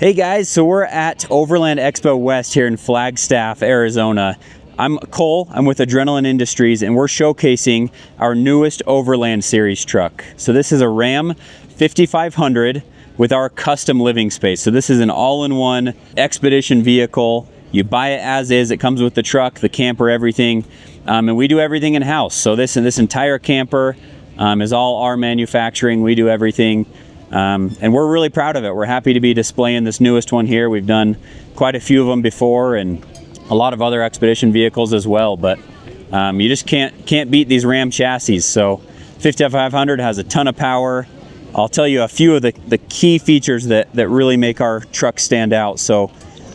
Hey guys, so we're at Overland Expo West here in Flagstaff, Arizona. I'm Cole, I'm with Adrenalin Industries, and we're showcasing our newest Overland Series truck. So this is a Ram 5500 with our custom living space. So this is an all-in-one expedition vehicle. You buy it as is, it comes with the truck, the camper, everything. And we do everything in-house. So this entire camper is all our manufacturing. We do everything. And we're really proud of it. We're happy to be displaying this newest one here. We've done quite a few of them before and a lot of other expedition vehicles as well, but you just can't beat these Ram chassis. So 5500 has a ton of power. I'll tell you a few of the key features that really make our truck stand out. So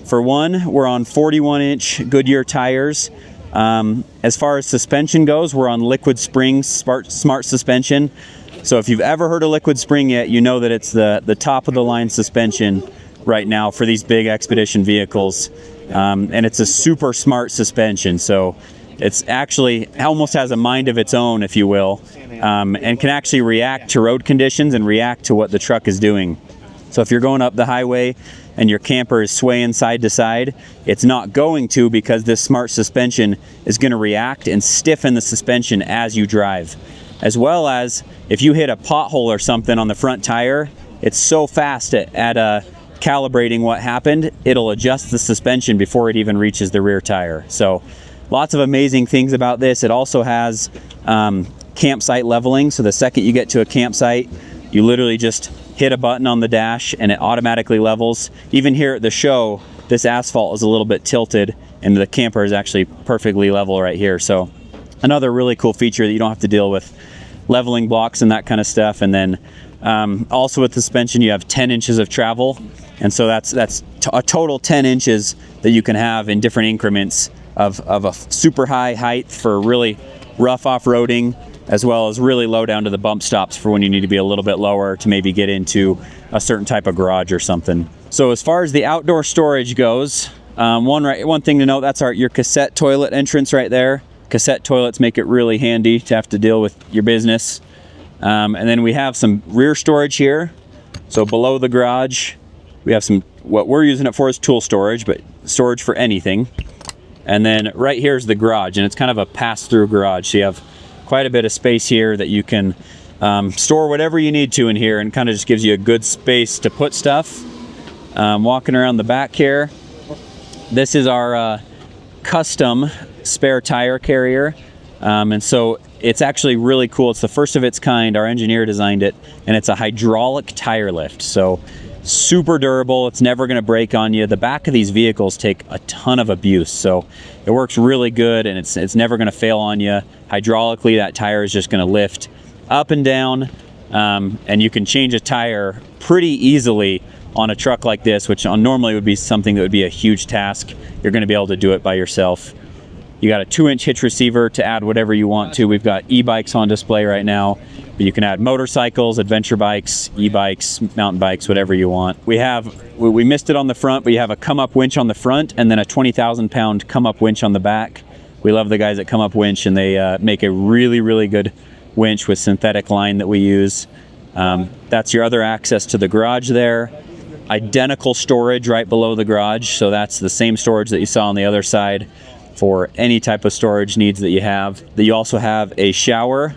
for one, we're on 41-inch Goodyear tires. As far as suspension goes, we're on liquid spring smart suspension. So if you've ever heard of liquid spring yet, you know that it's the top of the line suspension right now for these big expedition vehicles. And it's a super smart suspension. So it's actually almost has a mind of its own, if you will, and can actually react to road conditions and react to what the truck is doing. So if you're going up the highway and your camper is swaying side to side, it's not going to, because this smart suspension is going to react and stiffen the suspension as you drive. As well as if you hit a pothole or something on the front tire, it's so fast at calibrating what happened, it'll adjust the suspension before it even reaches the rear tire. So lots of amazing things about this. It also has campsite leveling. So the second you get to a campsite, you literally just hit a button on the dash and it automatically levels. Even here at the show, this asphalt is a little bit tilted and the camper is actually perfectly level right here. So another really cool feature that you don't have to deal with leveling blocks and that kind of stuff. And then also with the suspension, you have 10 inches of travel. And so that's a total 10 inches that you can have in different increments of a super high height for really rough off-roading, as well as really low down to the bump stops for when you need to be a little bit lower to maybe get into a certain type of garage or something. So as far as the outdoor storage goes, one thing to note, that's your cassette toilet entrance right there. Cassette toilets make it really handy to have to deal with your business. And then we have some rear storage here. So below the garage, we have what we're using it for is tool storage, but storage for anything. And then right here is the garage, and it's kind of a pass-through garage. So you have quite a bit of space here that you can store whatever you need to in here, and kind of just gives you a good space to put stuff. Walking around the back here, this is our custom spare tire carrier, and so it's actually really cool. It's the first of its kind. Our engineer designed it, and it's a hydraulic tire lift, so super durable. It's never going to break on you. The back of these vehicles take a ton of abuse, so it works really good, and it's never going to fail on you. Hydraulically, that tire is just going to lift up and down, and you can change a tire pretty easily on a truck like this, which normally would be something that would be a huge task. You're going to be able to do it by yourself. You got a 2-inch hitch receiver to add whatever you want to. We've got e-bikes on display right now, but you can add motorcycles, adventure bikes, e-bikes, mountain bikes, whatever you want. We missed it on the front, but you have a come-up winch on the front and then a 20,000-pound come-up winch on the back. We love the guys at Come Up Winch, and they make a really, really good winch with synthetic line that we use. That's your other access to the garage there. Identical storage right below the garage, so that's the same storage that you saw on the other side for any type of storage needs that you have. You also have a shower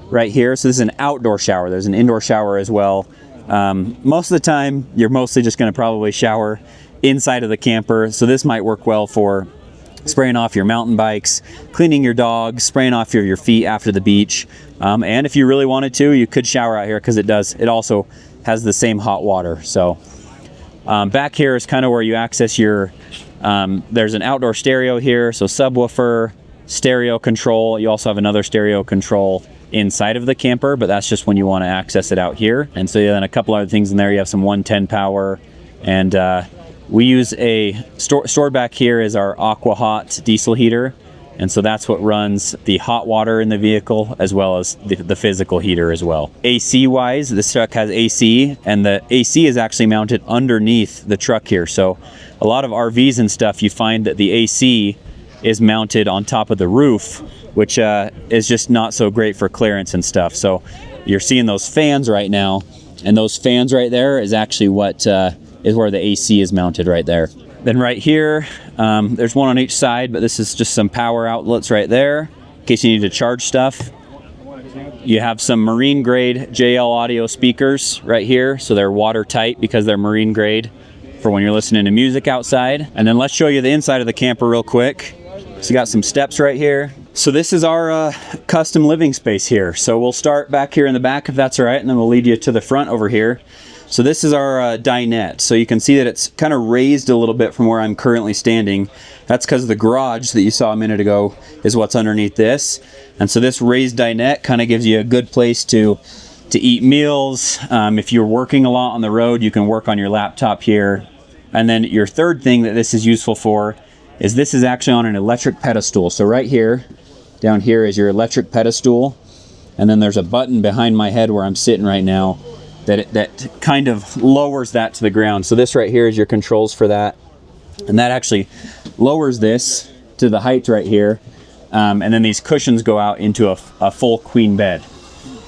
right here. So this is an outdoor shower. There's an indoor shower as well. Most of the time, you're mostly just going to probably shower inside of the camper. So this might work well for spraying off your mountain bikes, cleaning your dogs, spraying off your feet after the beach. And if you really wanted to, you could shower out here, because it also has the same hot water. So back here is kind of where you access your there's an outdoor stereo here, so subwoofer, stereo control. You also have another stereo control inside of the camper, but that's just when you want to access it out here. And so then a couple other things in there. You have some 110 power, and we use stored back here is our Aqua Hot diesel heater, and so that's what runs the hot water in the vehicle, as well as the physical heater as well. AC wise, this truck has AC, and the AC is actually mounted underneath the truck here. So a lot of RVs and stuff, you find that the AC is mounted on top of the roof, which is just not so great for clearance and stuff. So you're seeing those fans right now, and those fans right there is actually what is where the AC is mounted right there. Then right here, there's one on each side, but this is just some power outlets right there in case you need to charge stuff. You have some marine grade JL audio speakers right here, so they're watertight because they're marine grade for when you're listening to music outside. And then let's show you the inside of the camper real quick. So you got some steps right here. So this is our custom living space here. So we'll start back here in the back if that's all right, and then we'll lead you to the front over here. So this is our dinette. So you can see that it's kind of raised a little bit from where I'm currently standing. That's because the garage that you saw a minute ago is what's underneath this. And so this raised dinette kind of gives you a good place to eat meals. If you're working a lot on the road, you can work on your laptop here. And then your third thing that this is useful for is this is actually on an electric pedestal. So right here, down here is your electric pedestal. And then there's a button behind my head where I'm sitting right now that kind of lowers that to the ground. So this right here is your controls for that. And that actually lowers this to the height right here. And then these cushions go out into a full queen bed.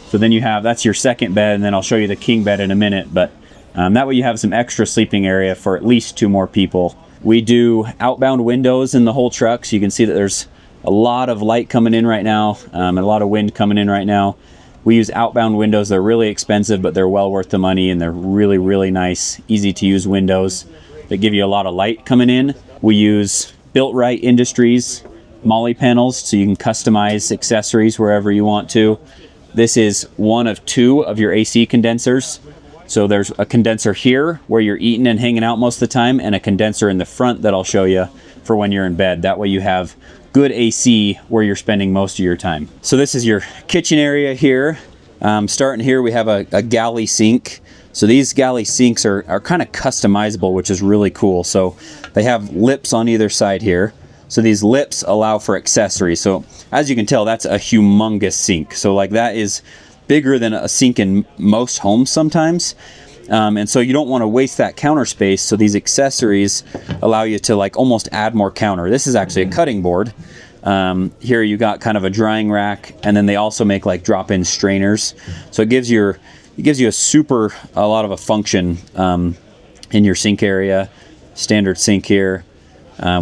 So then you have, that's your second bed, and then I'll show you the king bed in a minute. But that way you have some extra sleeping area for at least 2 more people. We do outbound windows in the whole truck, so you can see that there's a lot of light coming in right now, and a lot of wind coming in right now. We use outbound windows. They're really expensive, but they're well worth the money, and they're really, really nice, easy to use windows that give you a lot of light coming in. We use Built Right Industries Molly panels, so you can customize accessories wherever you want to. This is one of 2 of your AC condensers. So there's a condenser here where you're eating and hanging out most of the time, and a condenser in the front that I'll show you for when you're in bed. That way you have good AC where you're spending most of your time. So this is your kitchen area here. Starting here, we have a galley sink. So these galley sinks are kind of customizable, which is really cool. So they have lips on either side here. So these lips allow for accessories. So as you can tell, that's a humongous sink. So like that is bigger than a sink in most homes sometimes. And so you don't want to waste that counter space. So these accessories allow you to like almost add more counter. This is actually a cutting board. Here you got kind of a drying rack, and then they also make like drop-in strainers. So it gives you a lot of a function in your sink area. Standard sink here.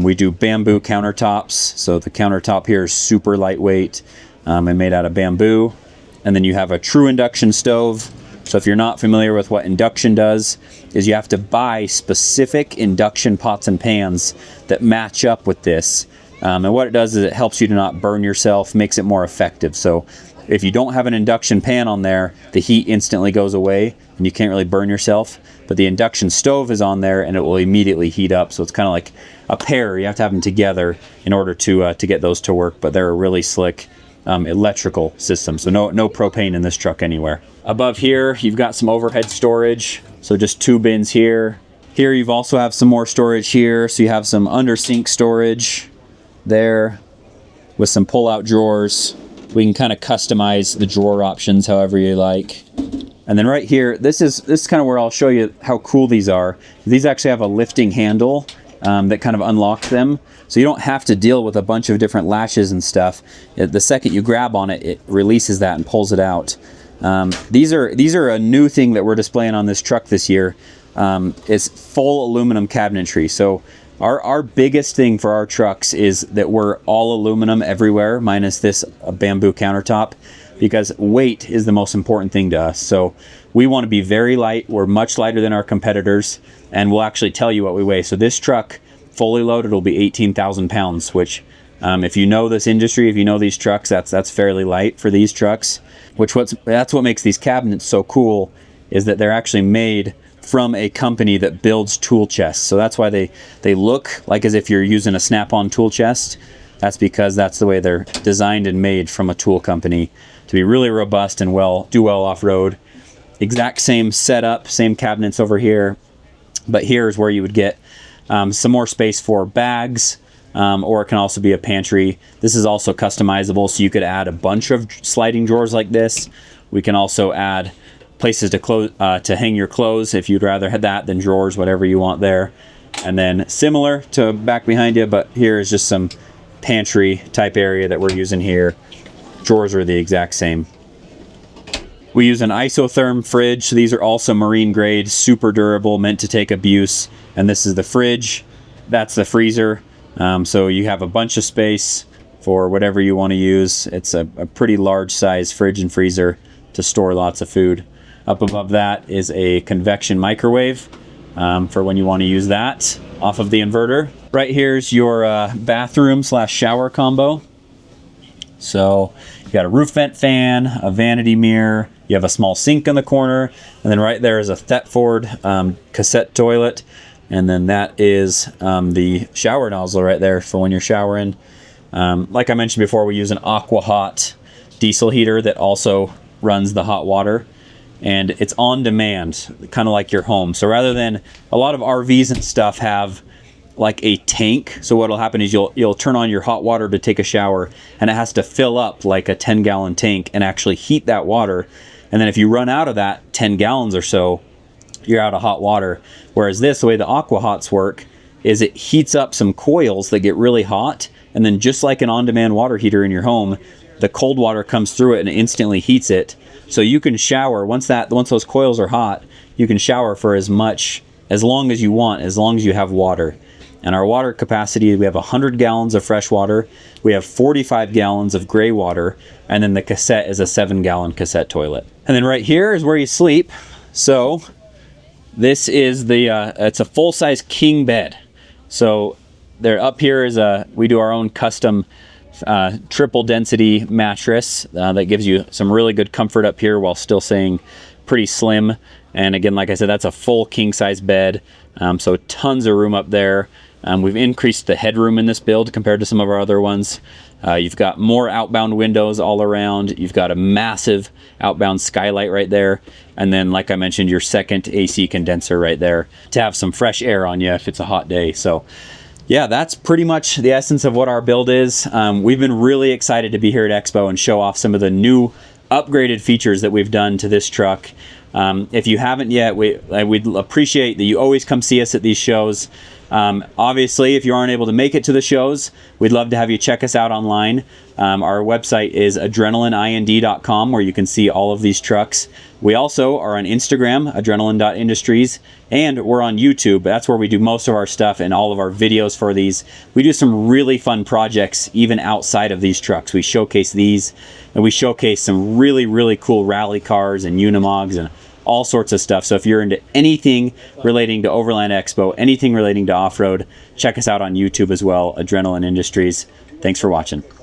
We do bamboo countertops. So the countertop here is super lightweight and made out of bamboo. And then you have a true induction stove. So if you're not familiar with what induction does, is you have to buy specific induction pots and pans that match up with this. And what it does is it helps you to not burn yourself, makes it more effective. So if you don't have an induction pan on there, the heat instantly goes away and you can't really burn yourself. But the induction stove is on there and it will immediately heat up. So it's kind of like a pair. You have to have them together in order to get those to work. But they're a really slick electrical system. So no propane in this truck anywhere. Above here, you've got some overhead storage. So just 2 bins here. Here you've also have some more storage here. So you have some under sink storage there with some pull-out drawers. We can kind of customize the drawer options however you like. And then right here, this is kind of where I'll show you how cool these are. These actually have a lifting handle that kind of unlocks them. So you don't have to deal with a bunch of different latches and stuff. The second you grab on it, it releases that and pulls it out. These are a new thing that we're displaying on this truck this year. It's full aluminum cabinetry. So our biggest thing for our trucks is that we're all aluminum everywhere, minus this bamboo countertop, because weight is the most important thing to us. So we want to be very light. We're much lighter than our competitors, and we'll actually tell you what we weigh. So this truck, fully loaded, will be 18,000 pounds, which if you know this industry, if you know these trucks, that's fairly light for these trucks. That's what makes these cabinets so cool, is that they're actually made from a company that builds tool chests. So that's why they look like as if you're using a Snap-on tool chest. That's because that's the way they're designed and made from a tool company to be really robust and do well off-road. Exact same setup, same cabinets over here, but here's where you would get some more space for bags, or it can also be a pantry. This is also customizable, so you could add a bunch of sliding drawers like this. We can also add places to hang your clothes if you'd rather have that than drawers, whatever you want there. And then similar to back behind you, but here is just some pantry type area that we're using here. Drawers are the exact same. We use an isotherm fridge. So these are also marine grade, super durable, meant to take abuse. And this is the fridge. That's the freezer. So you have a bunch of space for whatever you want to use. It's a pretty large size fridge and freezer to store lots of food. Up above that is a convection microwave for when you want to use that off of the inverter. Right here's your bathroom / shower combo. So you got a roof vent fan, a vanity mirror, you have a small sink in the corner, and then right there is a Thetford cassette toilet, and then that is the shower nozzle right there for when you're showering. Like I mentioned before, we use an Aqua Hot diesel heater that also runs the hot water, and it's on demand, kind of like your home. So rather than a lot of RVs and stuff have like a tank, so what'll happen is you'll turn on your hot water to take a shower, and it has to fill up like a 10-gallon tank and actually heat that water. And then if you run out of that 10 gallons or so, you're out of hot water. Whereas this, the way the Aqua Hots work is it heats up some coils that get really hot, and then just like an on-demand water heater in your home, the cold water comes through it and instantly heats it. So you can shower once those coils are hot. You can shower for as long as you want, as long as you have water. And our water capacity, we have 100 gallons of fresh water, we have 45 gallons of gray water, and then the cassette is a 7-gallon cassette toilet. And then right here is where you sleep. So this is it's a full-size king bed. So there up here is we do our own custom triple density mattress that gives you some really good comfort up here while still staying pretty slim. And again, like I said, that's a full king size bed. So tons of room up there. We've increased the headroom in this build compared to some of our other ones. You've got more outbound windows all around. You've got a massive outbound skylight right there. And then, like I mentioned, your second AC condenser right there to have some fresh air on you if it's a hot day. So yeah, that's pretty much the essence of what our build is. We've been really excited to be here at Expo and show off some of the new upgraded features that we've done to this truck. If you haven't yet, we'd appreciate that you always come see us at these shows. Obviously, if you aren't able to make it to the shows, we'd love to have you check us out online. Our website is adrenalinind.com, where you can see all of these trucks. We also are on Instagram, adrenalin.industries, and we're on YouTube. That's where we do most of our stuff and all of our videos for these. We do some really fun projects even outside of these trucks. We showcase these, and we showcase some really, really cool rally cars and Unimogs and all sorts of stuff. So if you're into anything relating to Overland Expo, anything relating to off-road, check us out on YouTube as well, Adrenalin Industries. Thanks for watching.